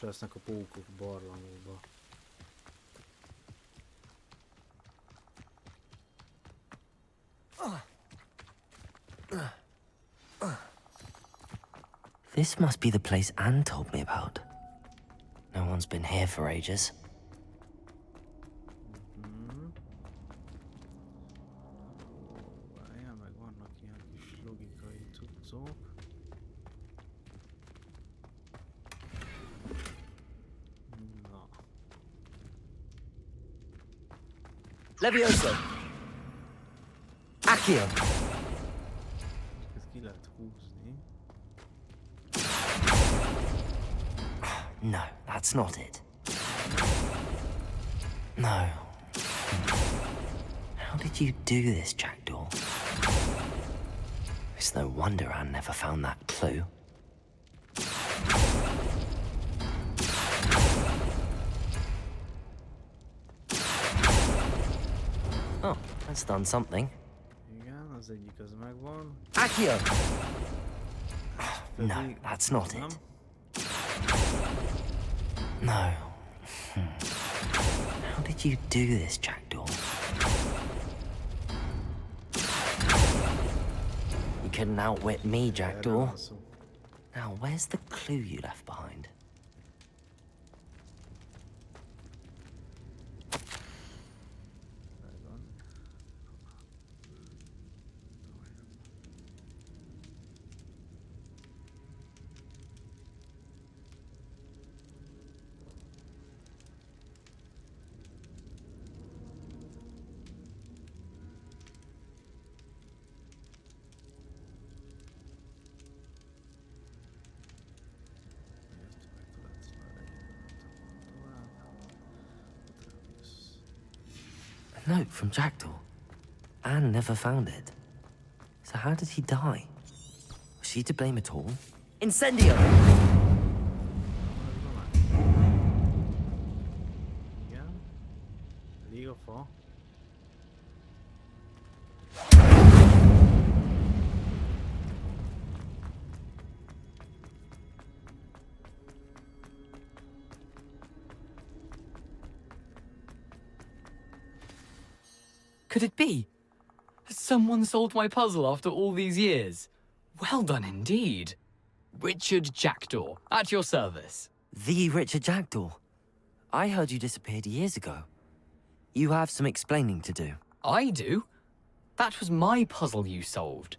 lesznek a pókok barlangokba. This must be the place Anne told me about. No one's been here for ages. Várjál meg, vannak ilyen kis logikai cuccok. Na. Levioso! Accio! Ezt ki lehet húzni. No, that's not it. No. How did you do this, Jackdaw? It's no wonder Anne never found that clue. Oh, that's done something. Igen, az egyik az megvan. Accio! No, that's not it. No. How did you do this, Jackdaw? You couldn't outwit me, Jackdaw. Now, where's the clue you left behind? A note from Jackdaw. Anne never found it. So how did he die? Was she to blame at all? Incendio! Igen. Elég a fa. Could it be? Has someone solved my puzzle after all these years? Well done indeed. Richard Jackdaw, at your service. The Richard Jackdaw. I heard you disappeared years ago. You have some explaining to do. I do? That was my puzzle you solved.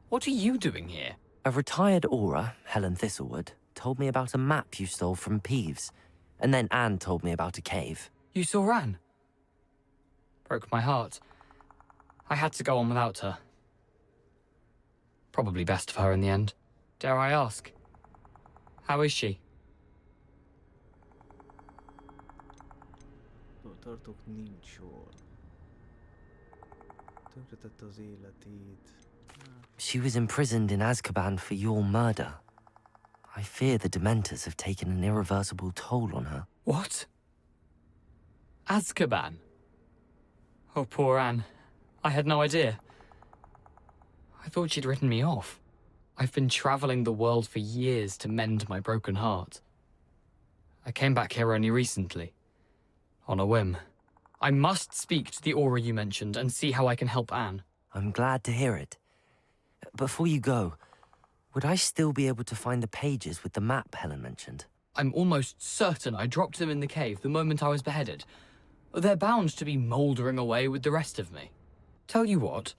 What are you doing here? A retired aura, Helen Thistlewood, told me about a map you stole from Peeves. And then Anne told me about a cave. You saw Anne? Broke my heart. I had to go on without her. Probably best for her in the end. Dare I ask? How is she? Tartok nincs jól. Tönkretette az életét. She was imprisoned in Azkaban for your murder. I fear the Dementors have taken an irreversible toll on her. What? Azkaban? Oh, poor Anne. I had no idea. I thought she'd written me off. I've been traveling the world for years to mend my broken heart. I came back here only recently. On a whim. I must speak to the aura you mentioned and see how I can help Anne. I'm glad to hear it. Before you go, would I still be able to find the pages with the map Helen mentioned? I'm almost certain I dropped them in the cave the moment I was beheaded. They're bound to be mouldering away with the rest of me. Tell you what,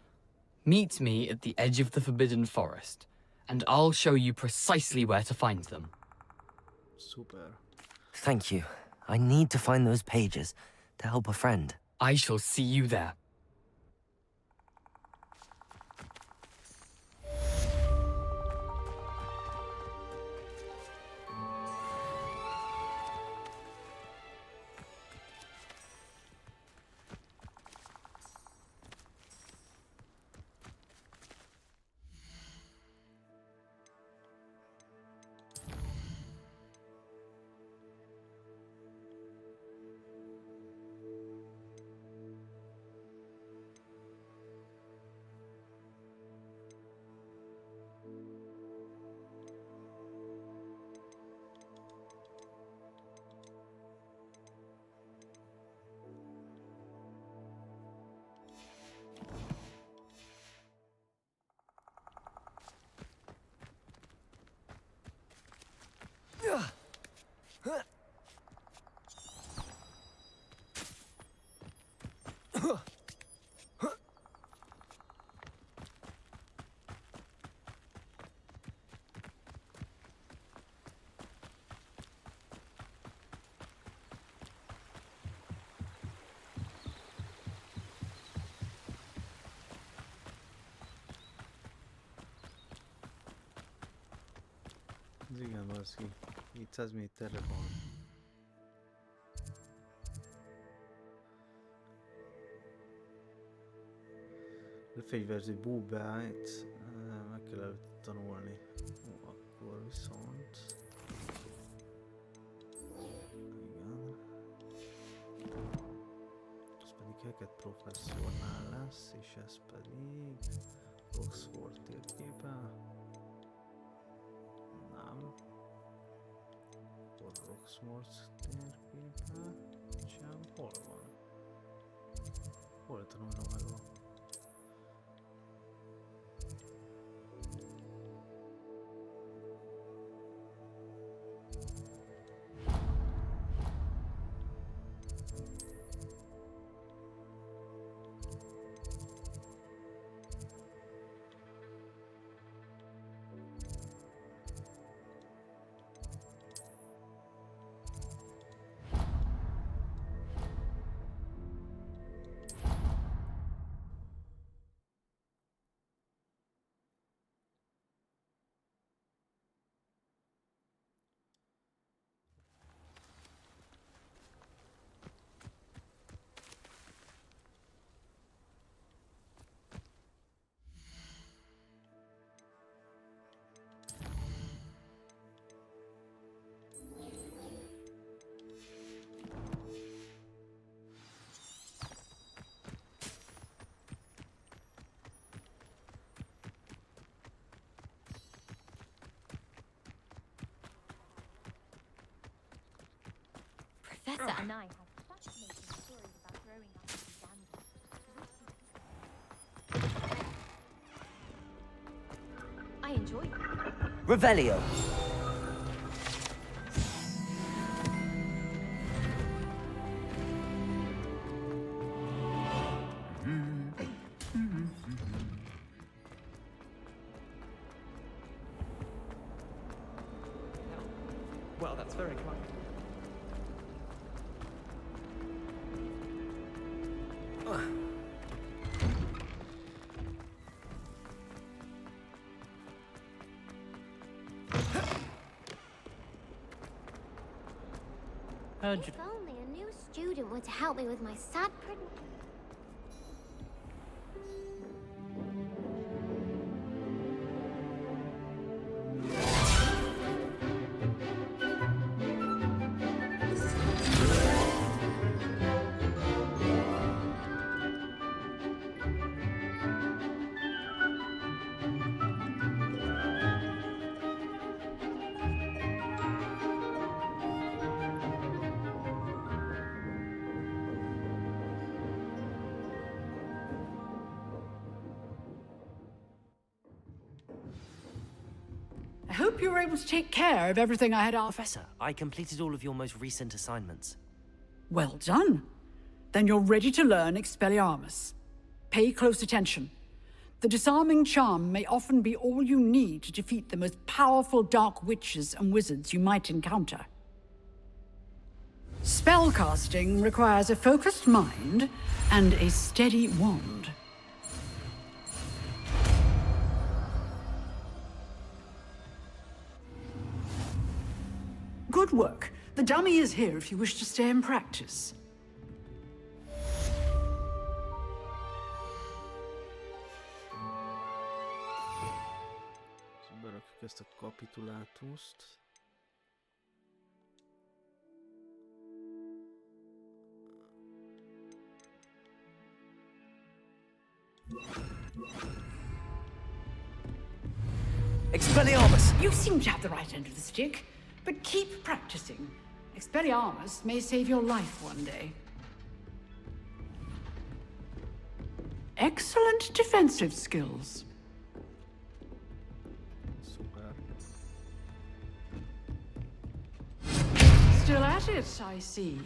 meet me at the edge of the Forbidden Forest, and I'll show you precisely where to find them. Super. Thank you. I need to find those pages to help a friend. I shall see you there. sì. 200 méterre van. Lefegyverző búbáit meg kell előtt tanulni. Akkor viszont... Igen. Ez pedig Hackett professzornál lesz, és ez pedig... Oxford térképe. Nem. Oxford térképe. Sem. Hol van? Hol tanulnom meg a... Professor and I have fascinating stories about growing up in Uganda. I enjoy them. Revelio. Well, that's very kind. If only a new student were to help me with my sad I hope you were able to take care of everything I had asked. Professor, I completed all of your most recent assignments. Well done. Then you're ready to learn Expelliarmus. Pay close attention. The disarming charm may often be all you need to defeat the most powerful dark witches and wizards you might encounter. Spellcasting requires a focused mind and a steady wand. Good work. The dummy is here if you wish to stay and practice. Berakjuk ezt a kapitulátust. Expelliarmus! You seem to have the right end of the stick, but keep practicing. Expelliarmus may save your life one day. Excellent defensive skills. Szuper. Still at it, I see.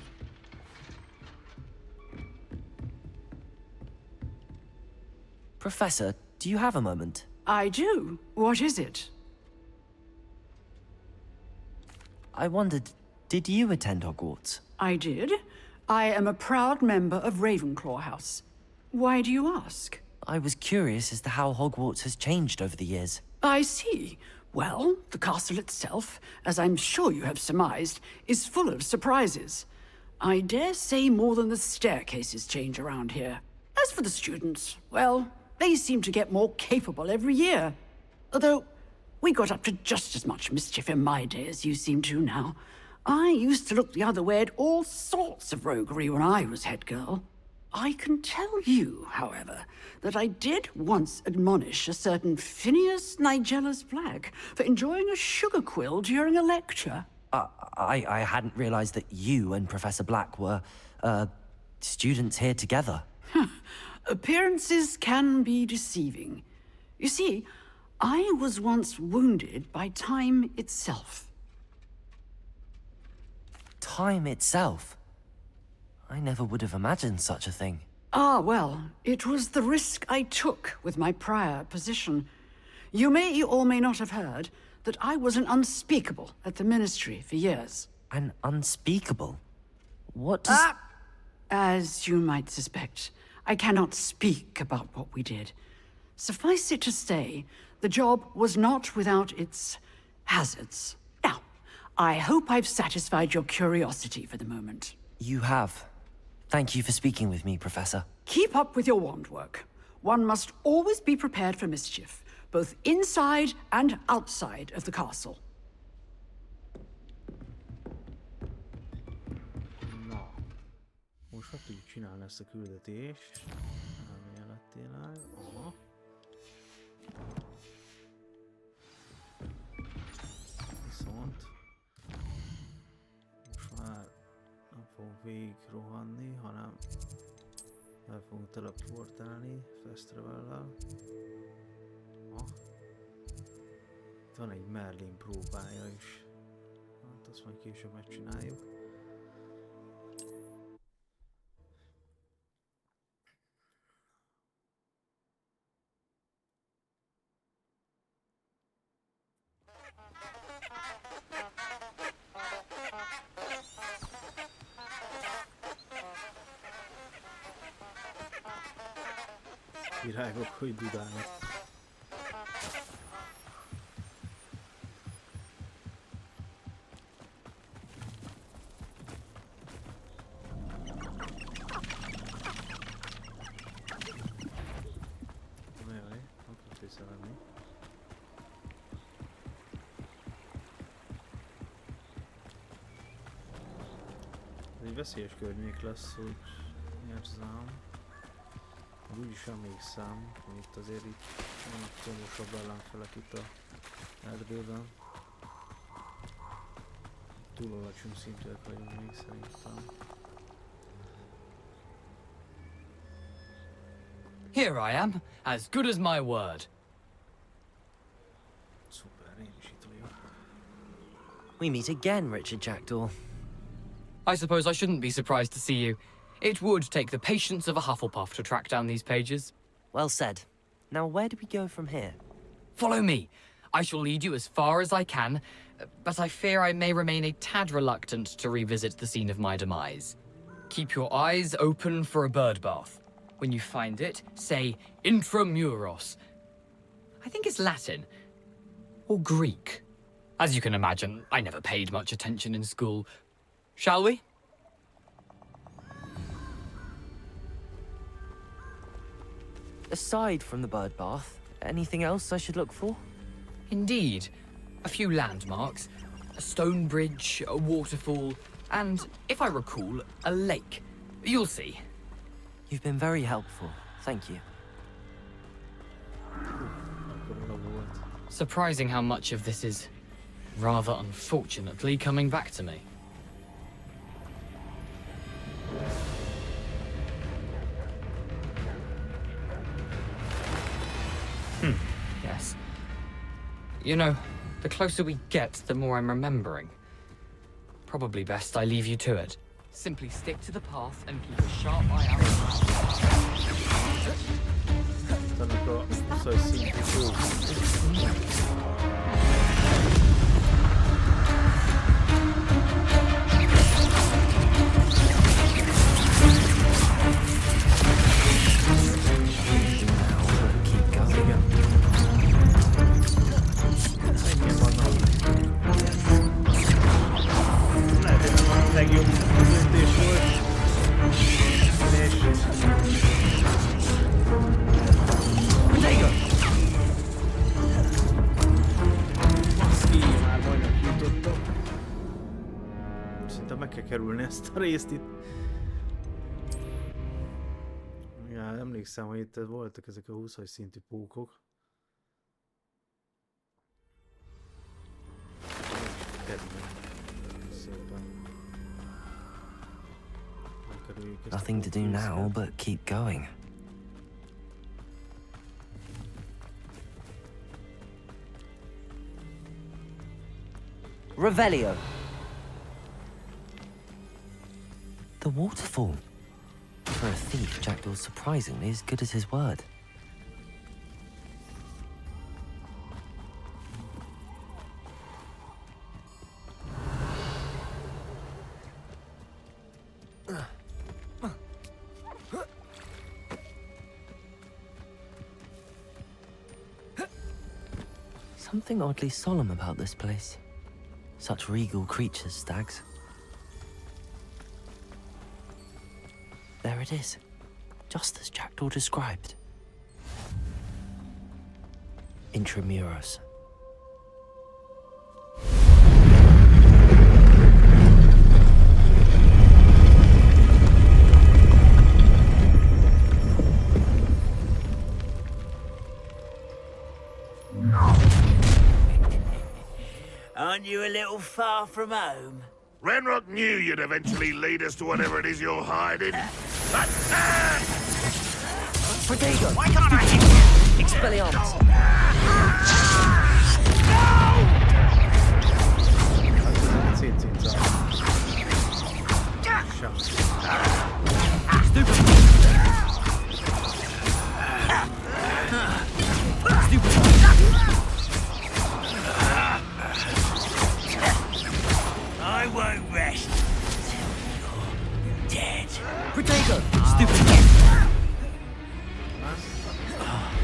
Professor, do you have a moment? I do. What is it? I wondered, did you attend Hogwarts? I did. I am a proud member of Ravenclaw House. Why do you ask? I was curious as to how Hogwarts has changed over the years. I see. Well, the castle itself, as I'm sure you have surmised, is full of surprises. I dare say more than the staircases change around here. As for the students, well, they seem to get more capable every year. Although, we got up to just as much mischief in my day as you seem to now. I used to look the other way at all sorts of roguery when I was head girl. I can tell you, however, that I did once admonish a certain Phineas Nigella's Black for enjoying a sugar quill during a lecture. I hadn't realized that you and Professor Black were, students here together. Appearances can be deceiving. You see, I was once wounded by time itself. Time itself? I never would have imagined such a thing. Ah, well, it was the risk I took with my prior position. You may or may not have heard that I was an unspeakable at the Ministry for years. An unspeakable? What does... As you might suspect, I cannot speak about what we did. Suffice it to say, the job was not without its hazards. Now, I hope I've satisfied your curiosity for the moment. You have. Thank you for speaking with me, Professor. Keep up with your wand work. One must always be prepared for mischief, both inside and outside of the castle. Na, most meg tudjuk csinálni ezt a küldetést. Elméletileg. Aha. Viszont most már nem fogunk végig rohanni, hanem el fogunk teleportálni fast travel-lel. Itt van egy Merlin próbája is. Hát azt majd később megcsináljuk. Virágok, hogy dudálnak. Jaj, nem tudsz visszavenni. Ez egy veszélyes környék lesz, hogy érzem. Úgyis emlékszem, hogy itt azért itt vannak komósabb ellenfelek itt a erdőben. Túl alacsony szintűek vagyunk még szerintem. Here I am, as good as my word. Szuper, én is itt vagyok. We meet again, Richard Jackdaw. I suppose I shouldn't be surprised to see you. It would take the patience of a Hufflepuff to track down these pages. Well said. Now where do we go from here? Follow me. I shall lead you as far as I can, but I fear I may remain a tad reluctant to revisit the scene of my demise. Keep your eyes open for a bird bath. When you find it, say Intramuros. I think it's Latin. Or Greek. As you can imagine, I never paid much attention in school. Shall we? Aside from the bird bath, anything else I should look for? Indeed. A few landmarks. A stone bridge, a waterfall, and, if I recall, a lake. You'll see. You've been very helpful. Thank you. Akkor oda volt. Surprising how much of this is, rather unfortunately, coming back to me. Yes. You know, the closer we get, the more I'm remembering. Probably best I leave you to it. Simply stick to the path and keep a sharp eye out. Ennek a 20 szintű próbál. Keep going. Igen. ezt a részt itt. Ja, emlékszem, hogy itt voltak ezek a 20-as szintű pókok. Szépen. Megkerüljük ezt a Nothing to do now pókrészket. but keep going. Revelio. The waterfall. For a thief, Jackdaw's surprisingly as good as his word. Something oddly solemn about this place. Such regal creatures, stags. There it is, just as Jackdaw described. Intramuros. Aren't you a little far from home? Ranrock knew you'd eventually lead us to whatever it is you're hiding. But, Protego! why can't I hit you? Expelliarmus! Szétszintál. Sem. I won't rest till you're dead. Protego! Stupid!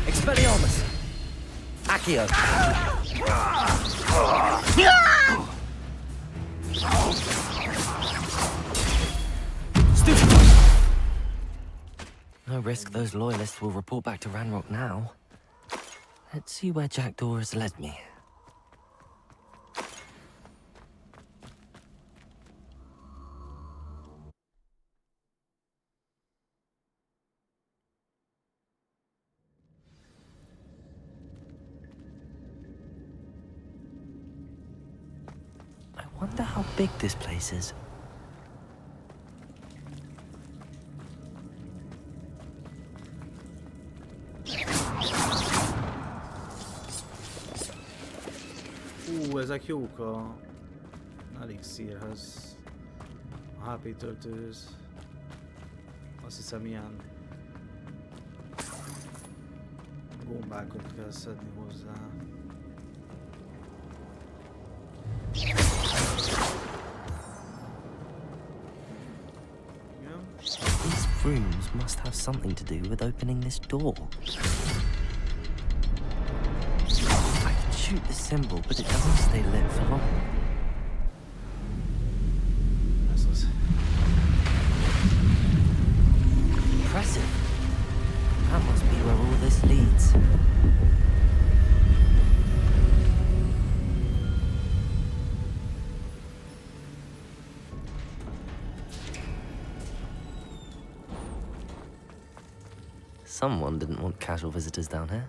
Expelliarmus! Accio! Stupid! No risk those loyalists will report back to Ranrock now. Let's see where Jackdaw has led me. I wonder how big this place is. Ezek jók a elixírhez, a HP töltőhöz. Azt hiszem ilyen gombákat kell szedni hozzá. Igen. These rooms must have something to do with opening this door. I can shoot the symbol, but it doesn't stay lit for long. Ez az. Impressive. That must be where all this leads. Someone didn't want casual visitors down here.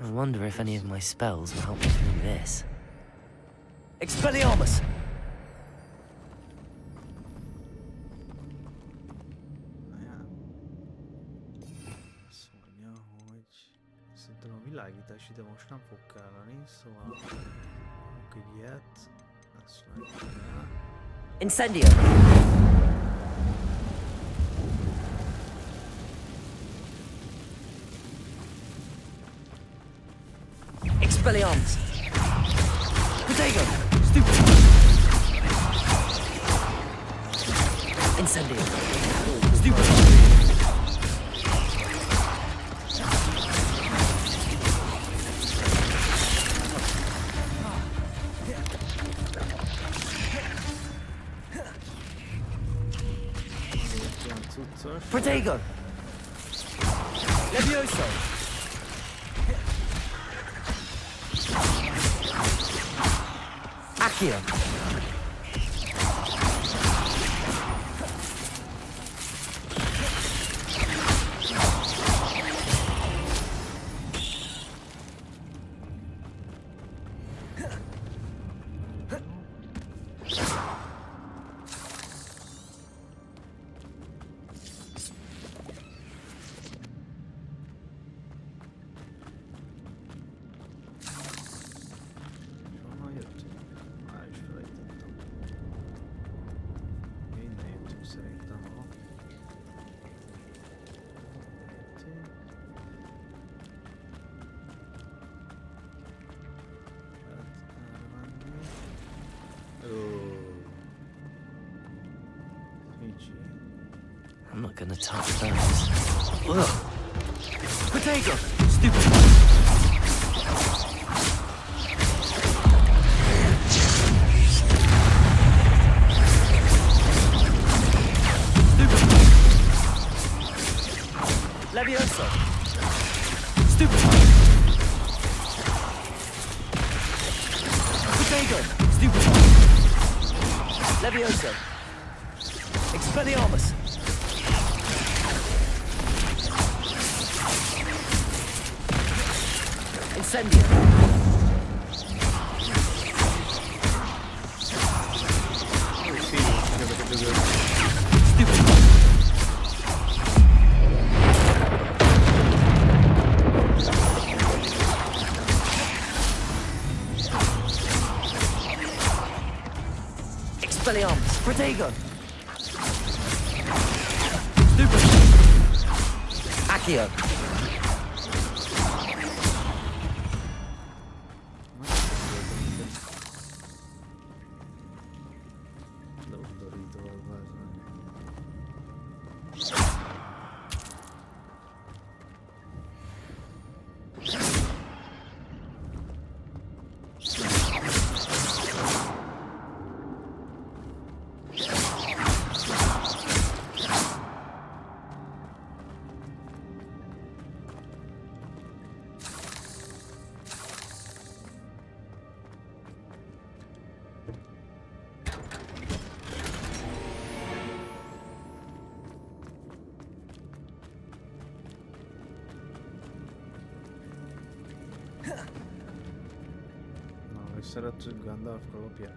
I wonder if any of my spells will help me through this. Expelliarmus! Azt mondja, hogy szerintem a világítás ide most nem fog kelleni, szóval egy ilyet, ezt meg kell. Incendio! Expelliarmus! Protego! Stupid! Incendio! Stupid! Olyan cuccos. Protego! Levioso! Accio! I'm not gonna touch those. Ugh. Potato! Stupid! Levioso! Stupid! Potato! Stupid! Levioso! Expelliarmus! Incendio! Stupid! Expelliarmus! Protego! Stupid! Accio! Szeret Gandalf kalapját.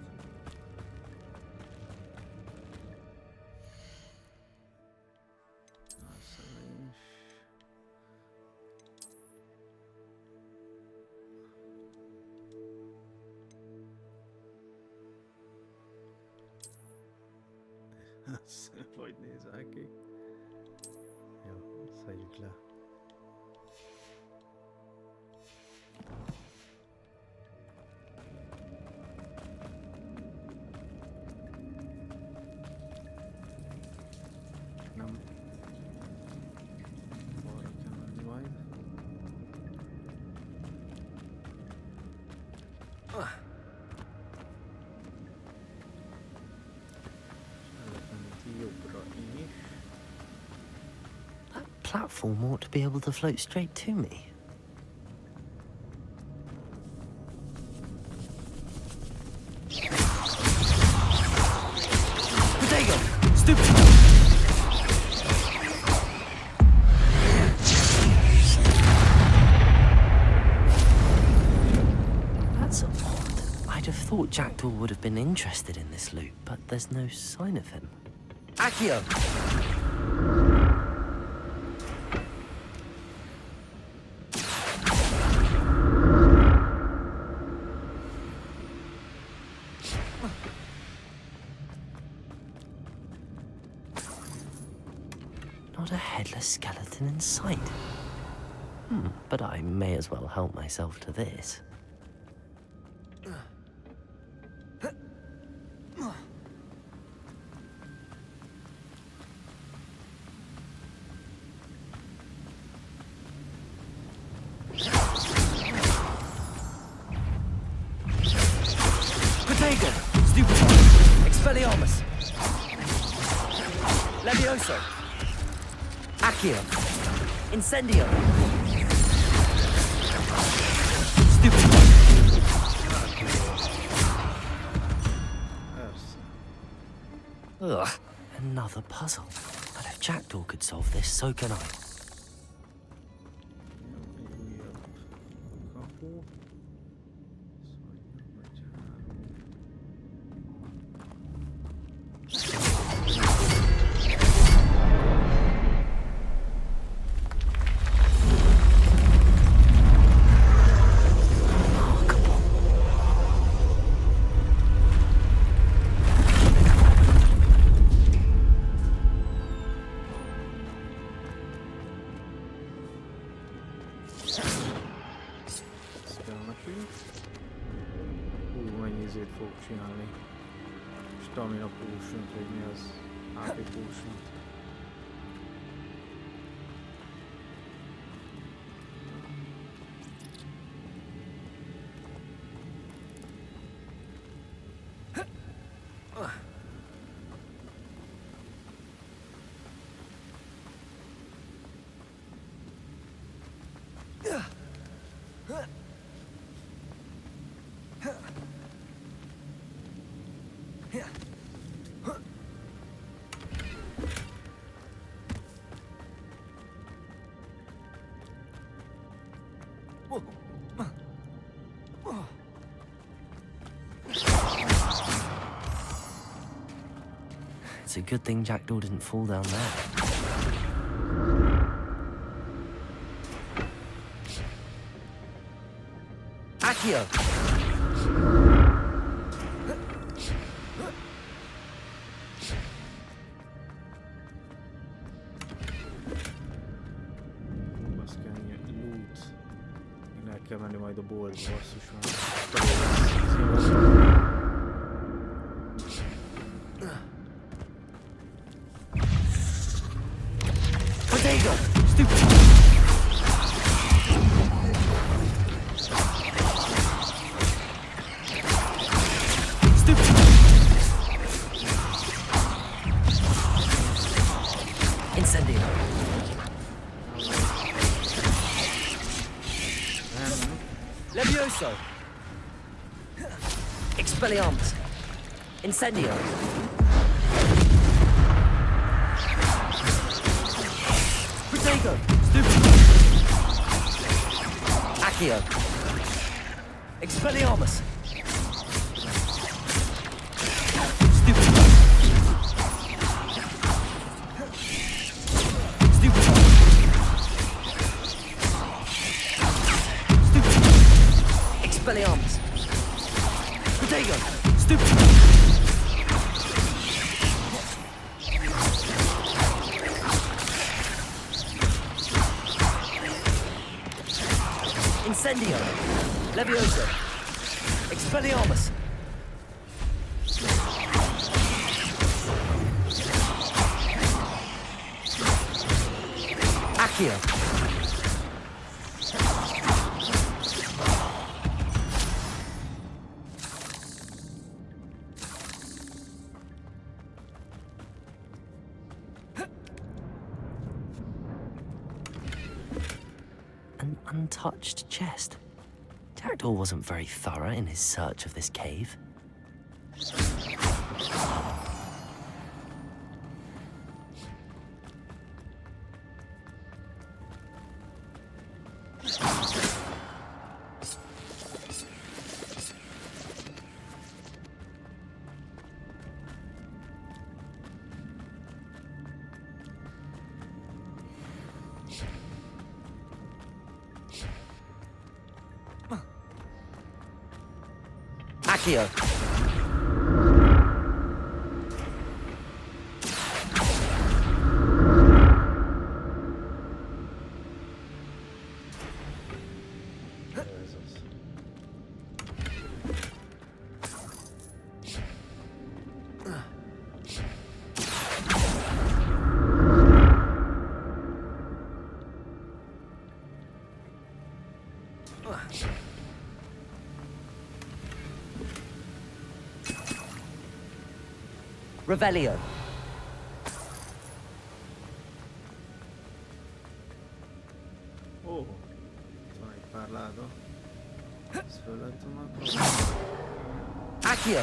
Hogy nézel ki? Jó, szedjük le. Nem. Balra kell menni majd. That platform ought to be able to float straight to me. Potato! Stupid! That's odd. I'd have thought Jackdaw would have been interested in this loot, but there's no sign of him. Accio! Not a headless skeleton in sight. But I may as well help myself to this. Potato! Stupid! Expelliarmus! Levioso! Accio! Incendio! Stupid! Ugh, another puzzle. But if Jackdaw could solve this, so can I. Kapu. Mennyi izét fogok csinálni. Stamina potion, vagy mi az? AP potion. It's a good thing Jackdaw didn't fall down there. Accio! Baszkálni loot. Én el kell menni majd a boltba, basszus van. Potato! Stupid! Stupid! Incendio! Levioso! Expelliarmus! Incendio! Protego! Stupid! Accio! Expelliarmus! Stupid! Stupid! Stupid! Expelliarmus! Protego! Stupid! Incendio! Levioso! Expelliarmus! Accio! An untouched chest. Jackdaw wasn't very thorough in his search of this cave. Accio! Ez az. Revelio! Ó, itt van egy pár láda. Ezt föl lehet tudnom. Accio!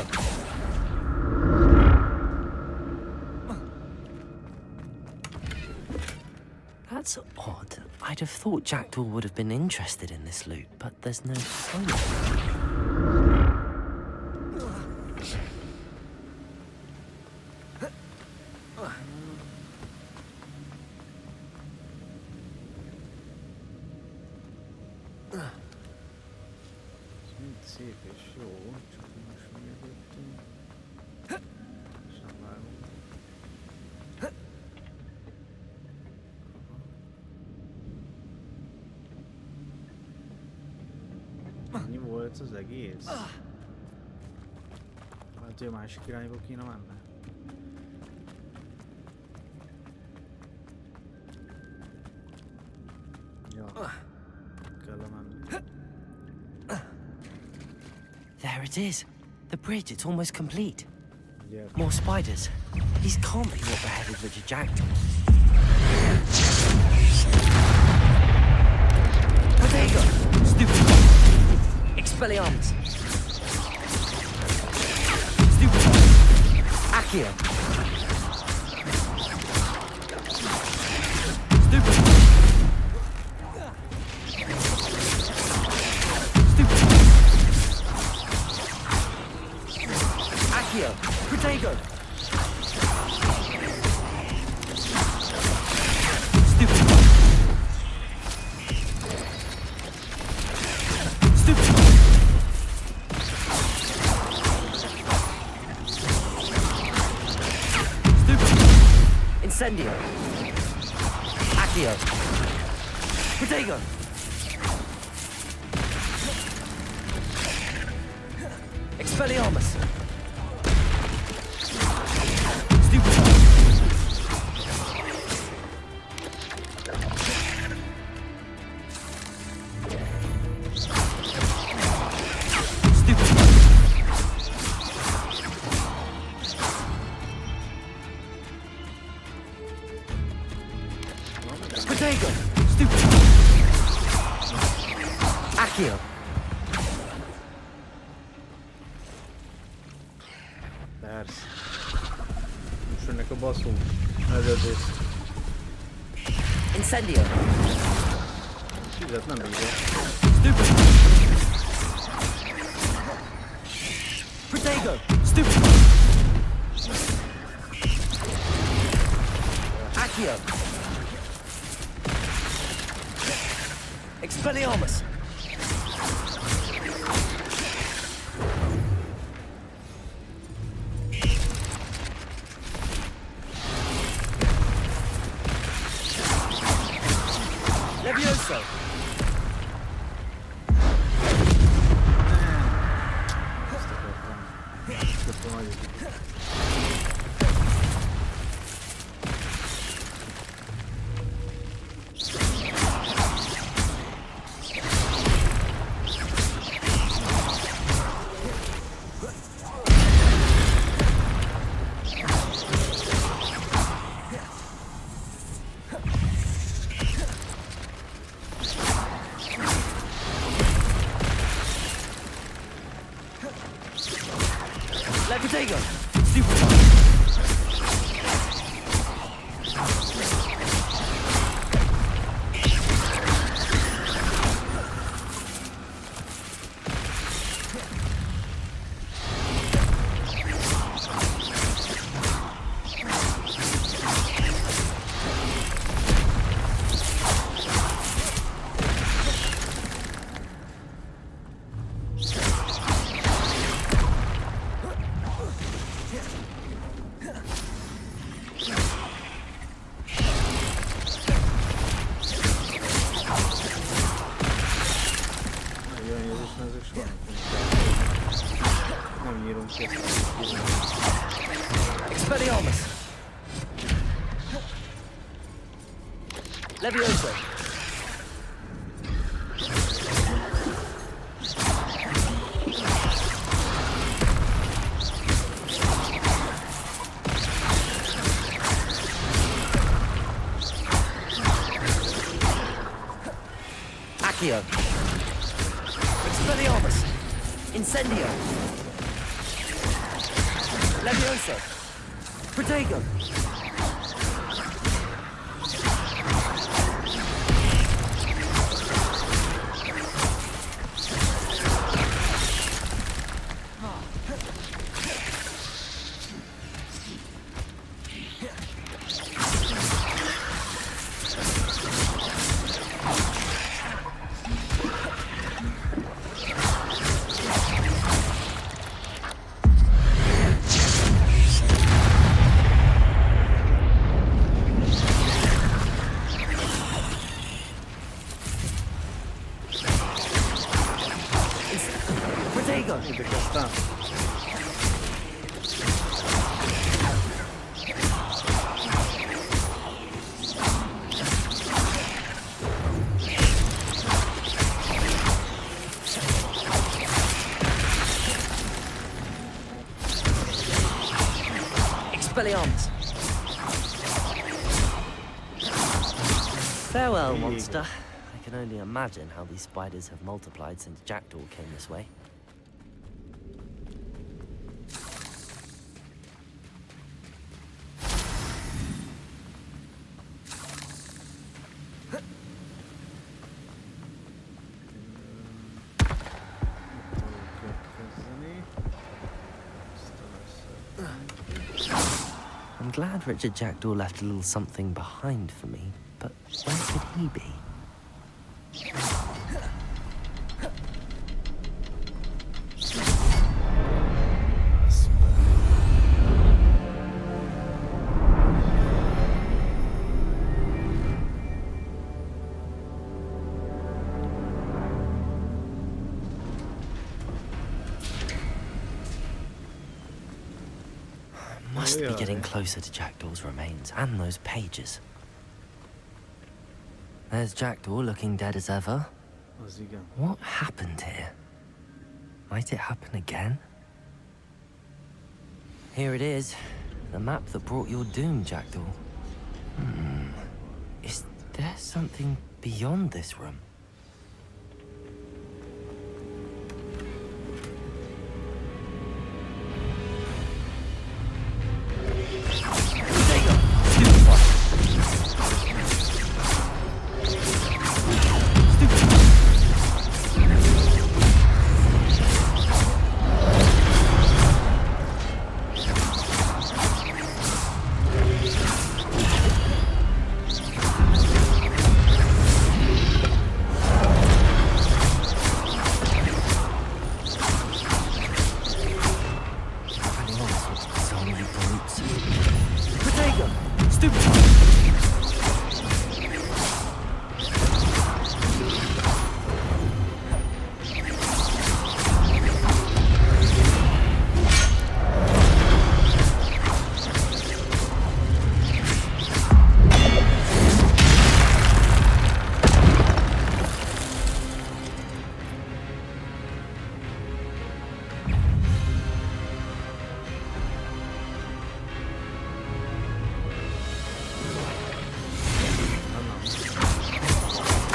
That's odd. I'd have thought Jackdaw would have been interested in this loot, but there's no sign of it. Ez mind szép és jó, csak most mielőttünk. És nem vágom. Ennyi volt az egész? Hát, hogy a másik irányba kéne menni. Ja, kell menni. There it is. The bridge, it's almost complete. Yeah. More spiders. These can't be what beheaded Richard Jackdaw. Protego! Stupid! Expelliarmus! Stupid! Accio! Stupid! Stupid! Accio! Protego! Incendio. Accio. Protego. Expelliarmus. Stupefy. Stupefy. Protego. Stupefy. Accio. Persze. Most ennek a baszunk. Ezért. Incendio. Tüzet nem bírja. Stupefy. Protego. Stupefy. Accio. Expelliarmus. Levioso. Ezt akartam. Ezt a nagyobb. Levitago. Stupefy. Jön Jézus, ezek soha nem nyírom ki ezt a bizonyos. Expelliarmus. Levioso. Accio. Expelliarmus. Incendio. Levioso. Protego. Protego. Ide kezdtem. Expelliarmus. Farewell, monster. I can only imagine how these spiders have multiplied since Jackdaw came this way. I'm glad Richard Jackdaw left a little something behind for me, but where could he be? must be yeah, getting yeah. closer to Jackdaw's remains and those pages. There's Jackdaw looking dead as ever. Az igen. What happened here? Might it happen again? Here it is. The map that brought your doom, Jackdaw. Is there something beyond this room?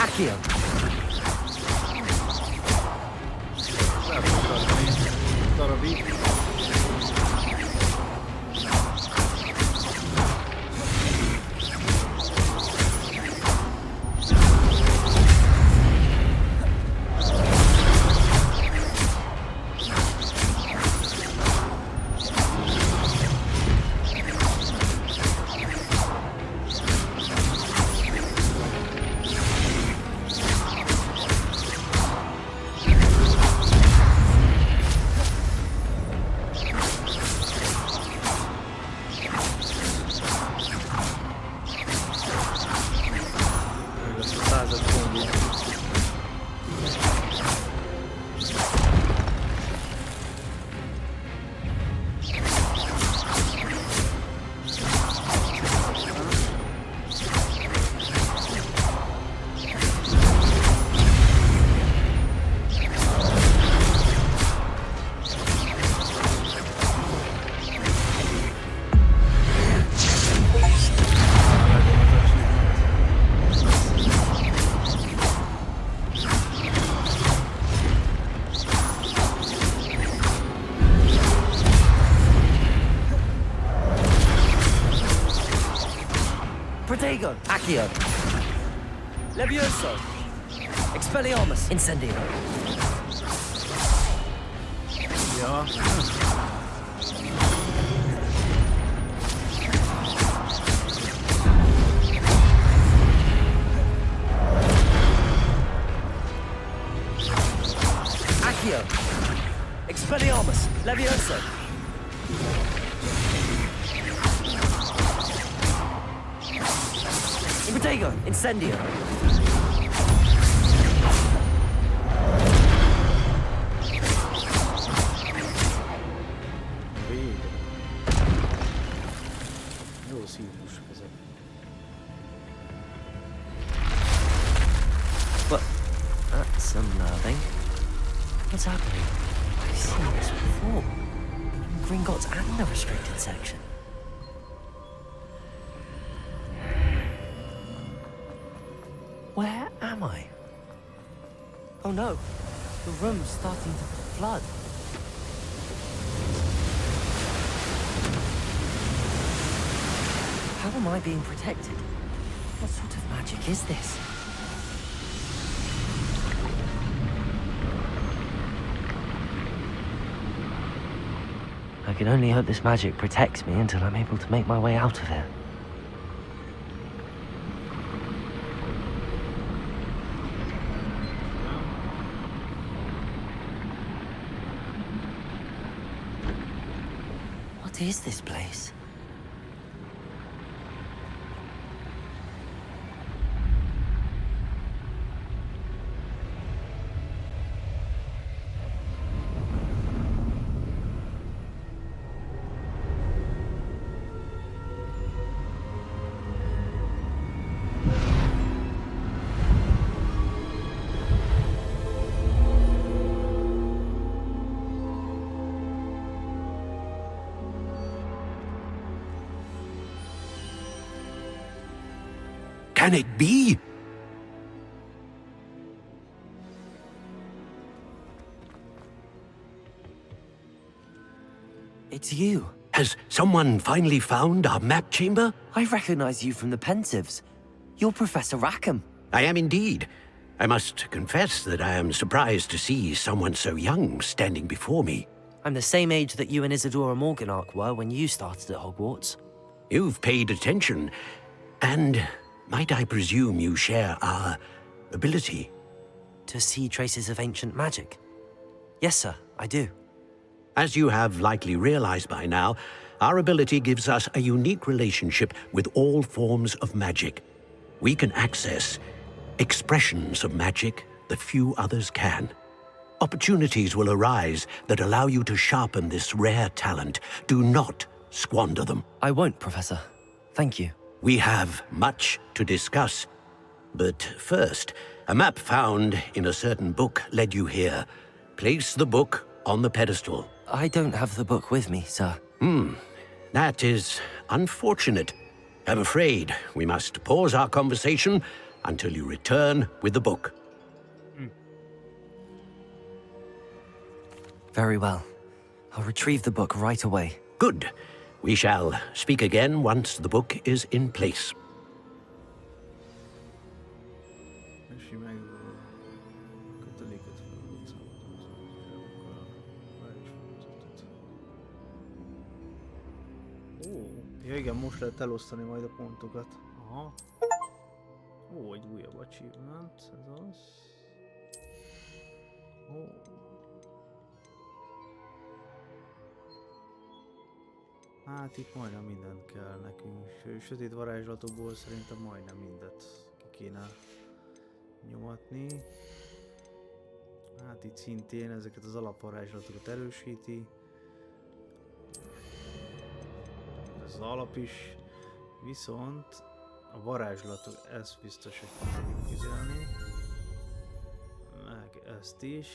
Akio! Darabig. Protego! Accio! Levioso! Expelliarmus! Incendio! Ja. Accio! Expelliarmus! Levioso! Protego! Incendio! Végre. Jó szívusok ezek. Well, that's unnerving. What's happening? I've seen this before. In Gringotts and the restricted section. Where am I? Oh no, the room's starting to flood. How am I being protected? What sort of magic is this? I can only hope this magic protects me until I'm able to make my way out of here. What is this place? can it be? It's you. Has someone finally found our map chamber? I recognize you from the Pensieves. You're Professor Rackham. I am indeed. I must confess that I am surprised to see someone so young standing before me. I'm the same age that you and Isadora Morganach were when you started at Hogwarts. You've paid attention, and might I presume you share our ability? To see traces of ancient magic? Yes, sir, I do. As you have likely realized by now, our ability gives us a unique relationship with all forms of magic. We can access expressions of magic that few others can. Opportunities will arise that allow you to sharpen this rare talent. Do not squander them. I won't, Professor. Thank you. We have much to discuss. But first, a map found in a certain book led you here. Place the book on the pedestal. I don't have the book with me, sir. That is unfortunate. I'm afraid we must pause our conversation until you return with the book. Very well. I'll retrieve the book right away. Good. We shall speak again once the book is in place. És így meg köteléket fel. Ó, ja igen, most lehet elosztani majd a pontokat. Aha. Ó, egy újabb achievement, ez az. Ó. Hát itt majdnem mindent kell nekünk. Sötét varázslatokból szerintem majdnem mindet ki kéne nyomatni. Hát itt szintén ezeket az alapvarázslatokat erősíti. Ez az alap is. Viszont a varázslatok, ezt biztos, hogy fogjuk fizelni. Meg ezt is.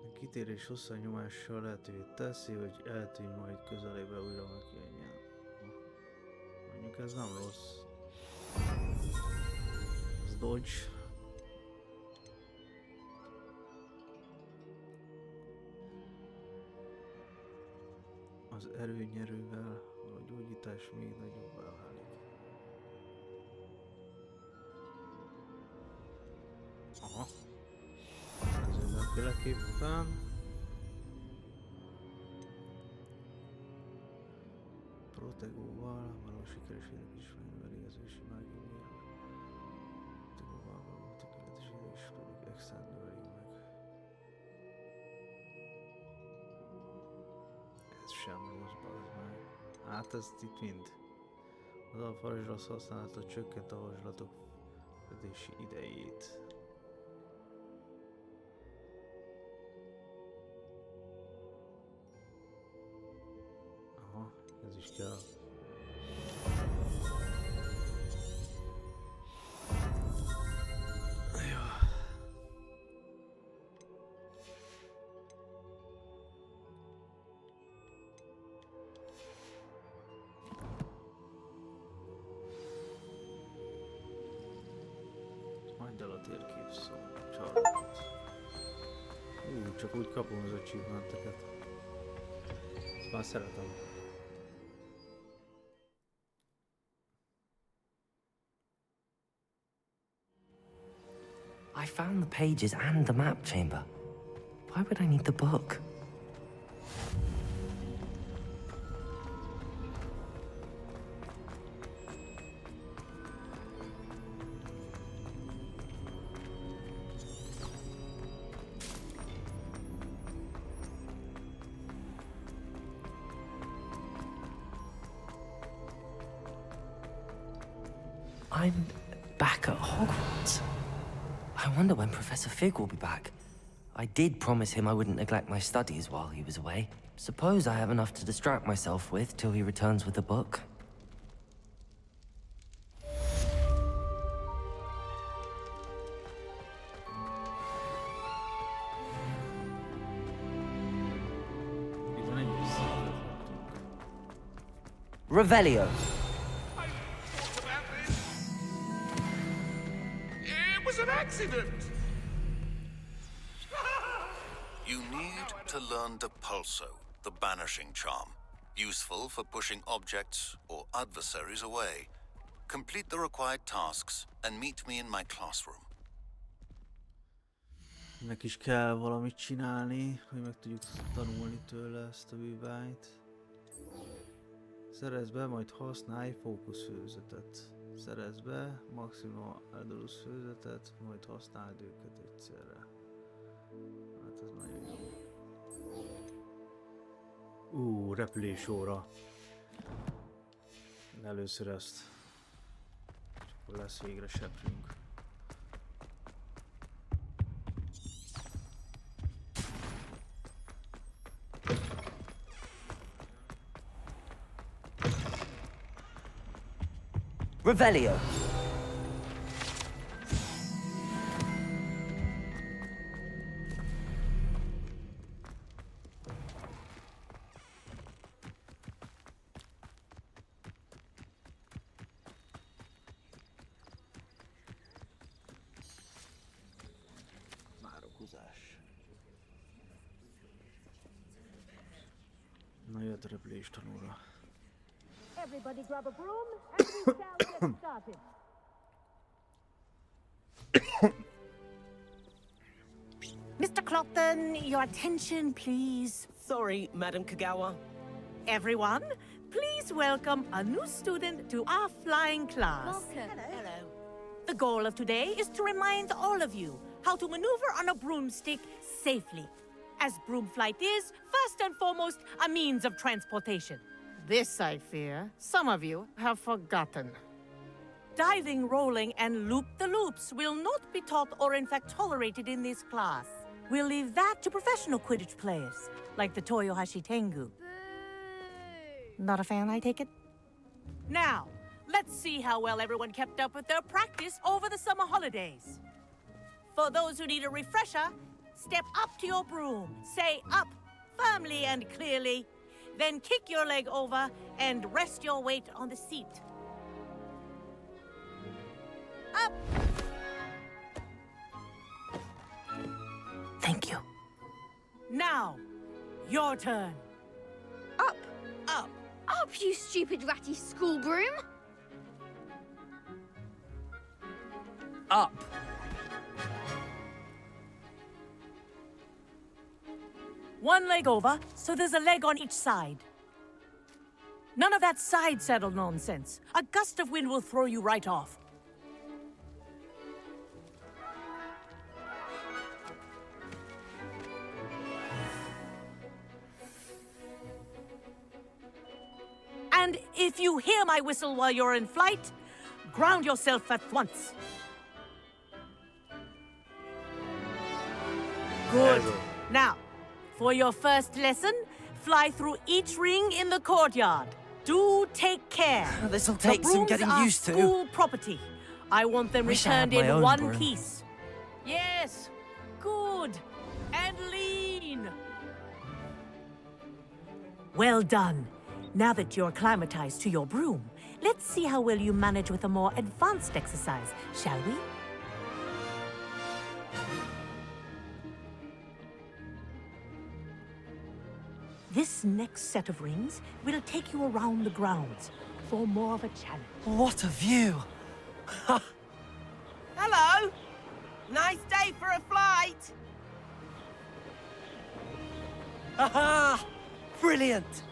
A kitérés hosszú nyomással lehetővé teszi, hogy eltűnj majd közelébe újra megjelenjen. Mondjuk ez nem rossz. Ez dodge. Az erőnyerővel a gyógyítás még nagyobbá válik. Aha. Ez mindenféleképpen. Protegóval való sikeres érdekismerő elégezési mágiával. Protegóval való tökéletes idő is pedig extra növeli meg. Ez sem rossz, bazd meg. Hát ezt itt mind. Az alapvarázslat használata csökkent a varázslatok fedési idejét. Aha, ez is kell. Hagyd el a térkép szó, csarnokot. Csak úgy kapom az achievementeket. Ezt már szeretem. I found the pages and the map chamber. Why would I need the book? I'm back at Hogwarts. I wonder when Professor Fig will be back. I did promise him I wouldn't neglect my studies while he was away. Suppose I have enough to distract myself with till he returns with the book. Revelio. I thought about this. It was an accident. You need to learn Depulso, the banishing charm. Useful for pushing objects or adversaries away. Complete the required tasks and meet me in my classroom. Nek is kell valamit csinálni, hogy meg tudjuk tanulni tőle ezt a bűványt. Szerezd be, majd használj fókuszfőzetet. Szerezd be, maximum eldolusz főzetet, majd használd őket egyszerre. Hát ez nagyon jó. Repülésóra. Először ezt. És akkor lesz végre seprünk. Revelio. Várokozás. Na jött a repülés tanúra. Everybody grab a broom and we shall get started. Mr. Clopton, your attention, please. Sorry, Madam Kagawa. Everyone, please welcome a new student to our flying class. Welcome. Hello. The goal of today is to remind all of you how to maneuver on a broomstick safely, as broom flight is, first and foremost, a means of transportation. This, I fear, some of you have forgotten. Diving, rolling, and loop-the-loops will not be taught or in fact tolerated in this class. We'll leave that to professional Quidditch players, like the Toyohashi Tengu. Not a fan, I take it? Now, let's see how well everyone kept up with their practice over the summer holidays. For those who need a refresher, step up to your broom, say up, firmly and clearly, then kick your leg over and rest your weight on the seat. Up! Thank you. Now, your turn. Up! Up! Up, you stupid ratty school broom! Up. One leg over, so there's a leg on each side. None of that side saddle nonsense. A gust of wind will throw you right off. And if you hear my whistle while you're in flight, ground yourself at once. Good. Now, for your first lesson, fly through each ring in the courtyard. Do take care. This'll The take some brooms getting are used to. school property. I want them Wish I had returned my in own one broom. piece. Yes. Good. And lean. Well done. Now that you're acclimatized to your broom, let's see how well you manage with a more advanced exercise, shall we? This next set of rings will take you around the grounds for more of a challenge. What a view! Hello! Nice day for a flight! Aha! Brilliant!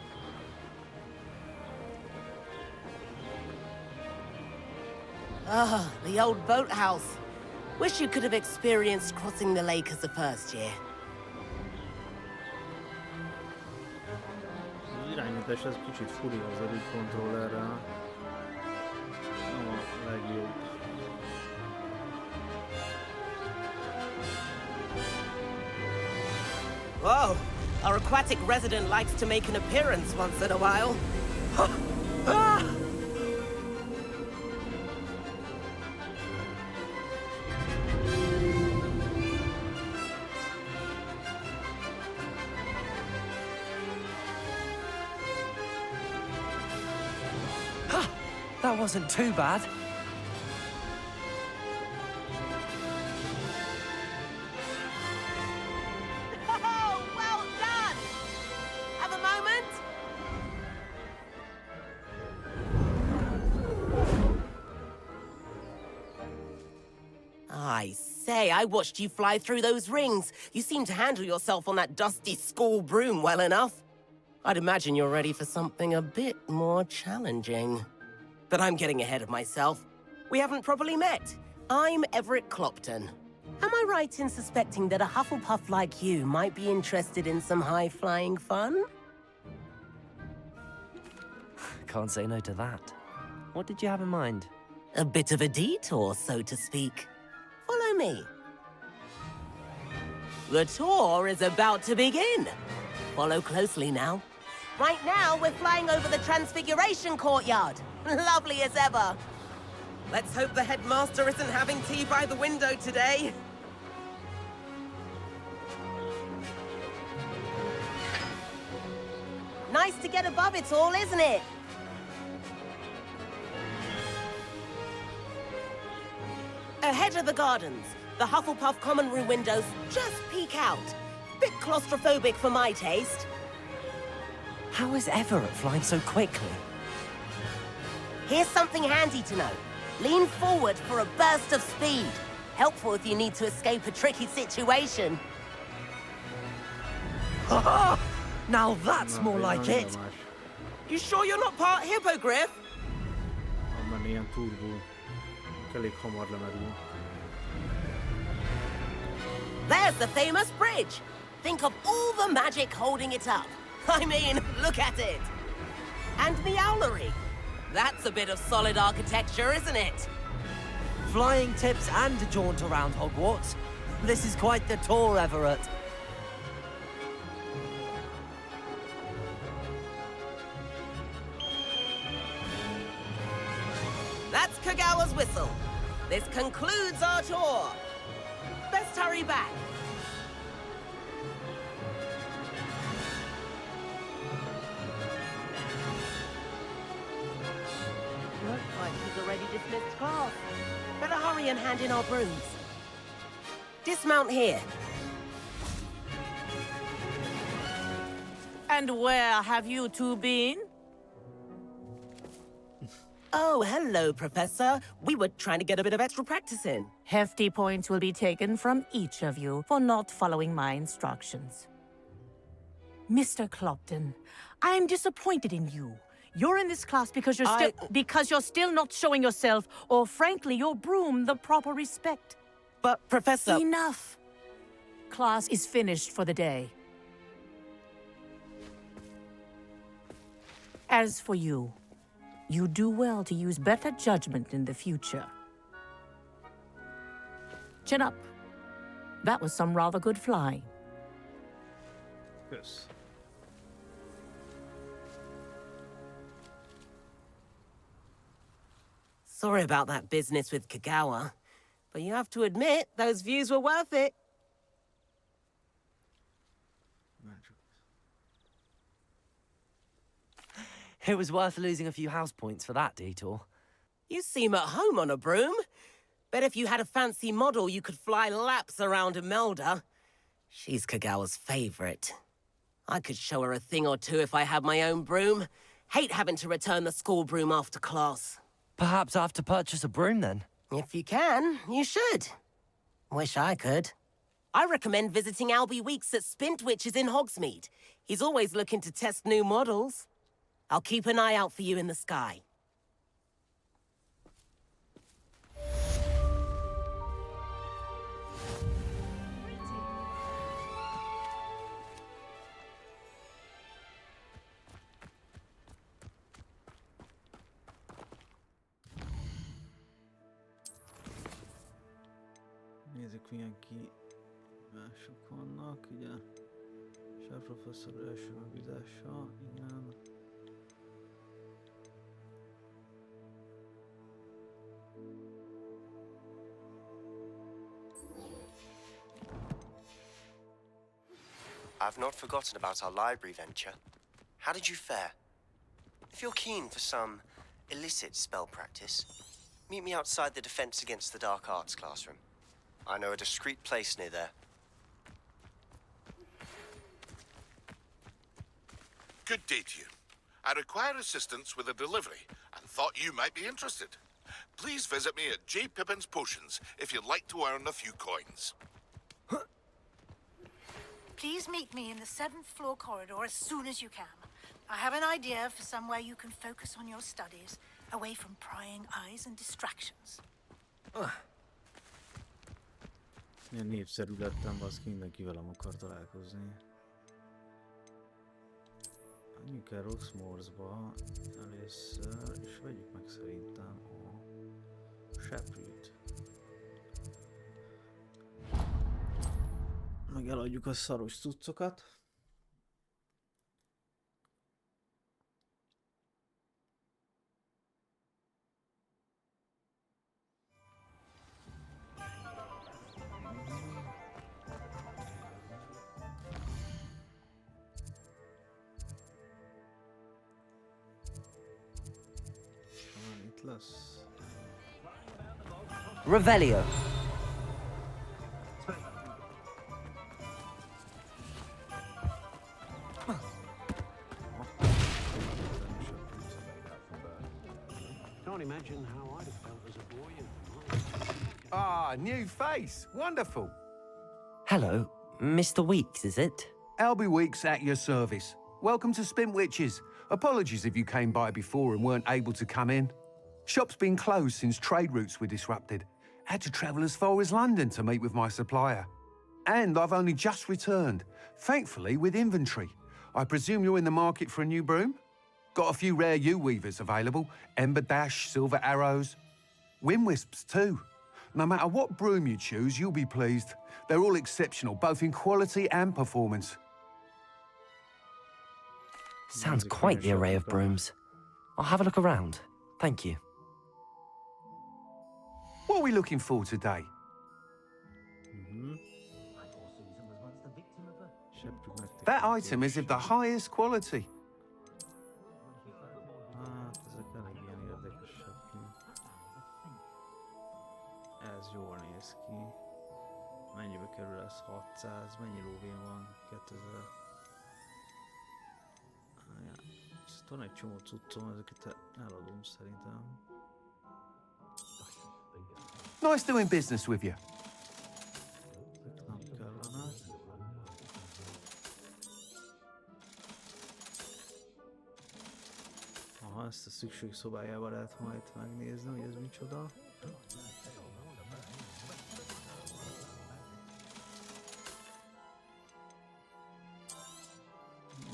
Ah, the old boathouse. Wish you could have experienced crossing the lake as a first year. Az irányítás ez kicsit furi az a Elite Controllerrel. Nem a legjobb. Whoa! Our aquatic resident likes to make an appearance once in a while. Ah! That wasn't too bad. Oh, well done! Have a moment? I say, I watched you fly through those rings. You seem to handle yourself on that dusty school broom well enough. I'd imagine you're ready for something a bit more challenging. But I'm getting ahead of myself. We haven't properly met. I'm Everett Clopton. Am I right in suspecting that a Hufflepuff like you might be interested in some high-flying fun? Can't say no to that. What did you have in mind? A bit of a detour, so to speak. Follow me. The tour is about to begin. Follow closely now. Right now, we're flying over the Transfiguration Courtyard. Lovely as ever. Let's hope the headmaster isn't having tea by the window today. Nice to get above it all, isn't it? Ahead of the gardens, the Hufflepuff common room windows just peek out. Bit claustrophobic for my taste. How is Everett flying so quickly? Here's something handy to know. Lean forward for a burst of speed. Helpful if you need to escape a tricky situation. Now that's more like it. You sure you're not part hippogriff? Abban ilyen turbó. Elég hamar lemerül. There's the famous bridge. Think of all the magic holding it up. I mean, look at it. And the owlery. That's a bit of solid architecture, isn't it? Flying tips and a jaunt around Hogwarts. This is quite the tour, Everett. That's Kagawa's whistle. This concludes our tour. Best hurry back. Looks like he's already dismissed class. Better hurry and hand in our brooms. Dismount here. And where have you two been? Oh, hello, Professor. We were trying to get a bit of extra practice in. Hefty points will be taken from each of you for not following my instructions. Mr. Clopton, I'm disappointed in you. You're in this class because you're still not showing yourself, or frankly, your broom the proper respect. But, Professor... Enough! Class is finished for the day. As for you, you do well to use better judgment in the future. Chin up. That was some rather good flying. Kösz. Sorry about that business with Kagawa, but you have to admit, those views were worth it. It was worth losing a few house points for that detour. You seem at home on a broom. Bet if you had a fancy model, you could fly laps around Imelda. She's Kagawa's favorite. I could show her a thing or two if I had my own broom. Hate having to return the school broom after class. Perhaps I have to purchase a broom then. If you can, you should. Wish I could. I recommend visiting Albie Weeks at Spintwitches in Hogsmeade. He's always looking to test new models. I'll keep an eye out for you in the sky. Nézzük, milyen kívások vannak, ugye. Sár professzor első megbízása, igen. I've not forgotten about our library venture. How did you fare? If you're keen for some illicit spell practice, meet me outside the Defense Against the Dark Arts classroom. I know a discreet place near there. Good day to you. I require assistance with a delivery and thought you might be interested. Please visit me at J. Pippin's Potions if you'd like to earn a few coins. Please meet me in the 7th floor corridor as soon as you can. I have an idea for somewhere you can focus on your studies, away from prying eyes and distractions. Ilyen népszerű lettem, baszki, mindenki velem akar találkozni. Menjünk el Roxmorsba először, és vegyük meg szerintem a seprűt. Meg eladjuk a szaros cuccokat. Itt lesz. Revelio. Can't imagine how I'd have felt as a boy. Ah, new face. Wonderful. Hello, Mr. Weeks, is it? Albie Weeks at your service. Welcome to Spintwitches. Apologies if you came by before and weren't able to come in. Shop's been closed since trade routes were disrupted. Had to travel as far as London to meet with my supplier. And I've only just returned, thankfully with inventory. I presume you're in the market for a new broom? Got a few rare U-weavers available. Ember Dash, Silver Arrows. Wind Wisps too. No matter what broom you choose, you'll be pleased. They're all exceptional, both in quality and performance. Sounds quite the array of brooms. I'll have a look around. Thank you. What are we looking for today? That item is of the highest quality. Ezek elég ilyen érdekesek. Ez jól néz ki. Mennyibe kerül ez? 600? Mennyi lóvén van? 2000? Van egy csomó cuccom, ezeket eladom szerintem. Nice doing business with you. Ezek nem kellene. Aha, ezt a szükségszobájában lehet majd megnézni, hogy ez micsoda.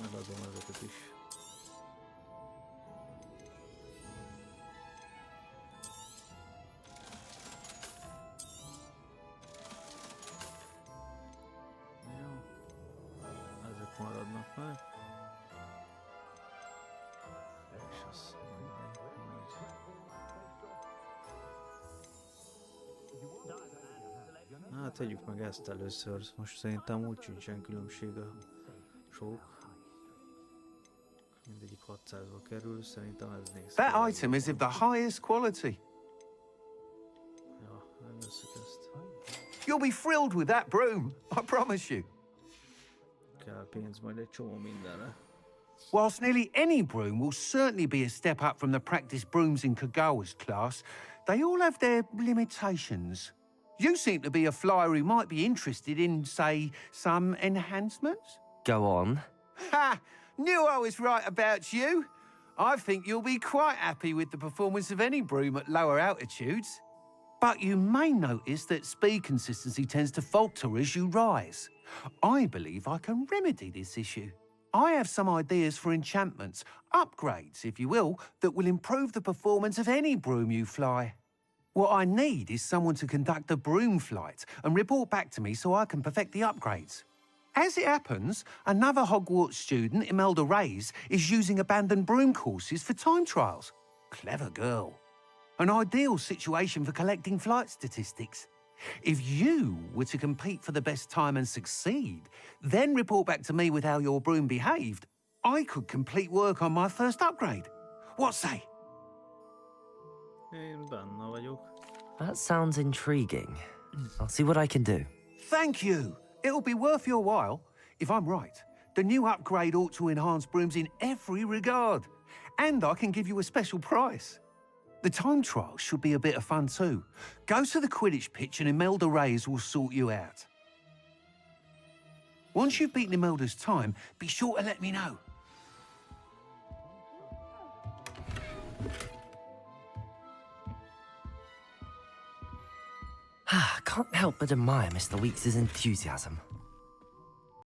Megadom ezeket is. Ezek maradnak meg. És az hát tegyük meg ezt először. Most szerintem úgy sincsen különbség a sok. Mindegyik 600-ba kerül, szerintem ez néz ki. That item is of the highest quality. Ja, megveszük ezt. You'll be thrilled with that broom, I promise you. Kell pénz majd egy csomó mindenre. Whilst nearly any broom will certainly be a step up from the practice brooms in Kagawa's class, they all have their limitations. You seem to be a flyer who might be interested in, say, some enhancements? Go on. Ha! Knew I was right about you. I think you'll be quite happy with the performance of any broom at lower altitudes. But you may notice that speed consistency tends to falter as you rise. I believe I can remedy this issue. I have some ideas for enchantments, upgrades, if you will, that will improve the performance of any broom you fly. What I need is someone to conduct a broom flight and report back to me so I can perfect the upgrades. As it happens, another Hogwarts student, Imelda Reyes, is using abandoned broom courses for time trials. Clever girl. An ideal situation for collecting flight statistics. If you were to compete for the best time and succeed, then report back to me with how your broom behaved, I could complete work on my first upgrade. What say? Én benne vagyok. That sounds intriguing. I'll see what I can do. Thank you. It'll be worth your while. If I'm right, the new upgrade ought to enhance brooms in every regard. And I can give you a special price. The time trial should be a bit of fun too. Go to the Quidditch pitch and Imelda Reyes will sort you out. Once you've beaten Imelda's time, be sure to let me know. Can't help but admire Mr. Weeks' enthusiasm.